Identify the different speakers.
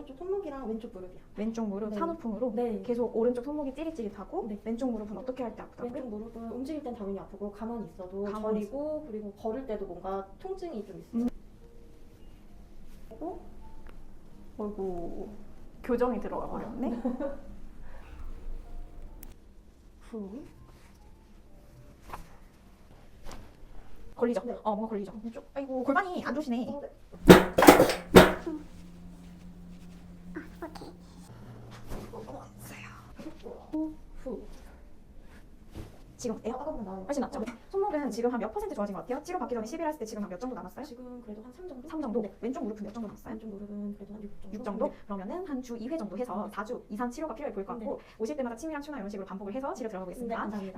Speaker 1: 오른쪽 손목이랑 왼쪽 무릎이요.
Speaker 2: 왼쪽 무릎
Speaker 1: 네.
Speaker 2: 산후풍으로
Speaker 1: 네.
Speaker 2: 계속 오른쪽 손목이 찌릿찌릿하고
Speaker 1: 네.
Speaker 2: 왼쪽 무릎은 어떻게 할 때 아프다고요?
Speaker 1: 왼쪽 무릎은 움직일 땐 당연히 아프고 가만히 있어도
Speaker 2: 가만히
Speaker 1: 저리고 그리고 걸을 때도 뭔가 통증이 좀 있어요. 그리고
Speaker 2: 어이구 교정이 들어가 버렸네. 후. 걸리죠?
Speaker 1: 네.
Speaker 2: 뭔가 걸리죠? 쭉. 아이고 골반이 안 좋으시네.
Speaker 1: 네. 후.
Speaker 2: 지금 어때요?
Speaker 1: 아까보다 나아요.
Speaker 2: 훨씬 낫죠? 손목은 지금 한 몇 % 좋아진 것 같아요? 치료 받기 전에 10일 했을 때 지금 한 몇 정도 남았어요?
Speaker 1: 지금 그래도 한 3 정도?
Speaker 2: 3 정도?
Speaker 1: 네.
Speaker 2: 왼쪽 무릎은 몇 정도 남았어요?
Speaker 1: 왼쪽 무릎은 그래도 한 6 정도?
Speaker 2: 6 정도?
Speaker 1: 네.
Speaker 2: 그러면은 한 주 2회 정도 해서 4주 이상 치료가 필요해 보일 것 같고 오실 때마다 침이랑 추나 이런 식으로 반복을 해서 치료 들어가
Speaker 1: 네,
Speaker 2: 보겠습니다.
Speaker 1: 감사합니다.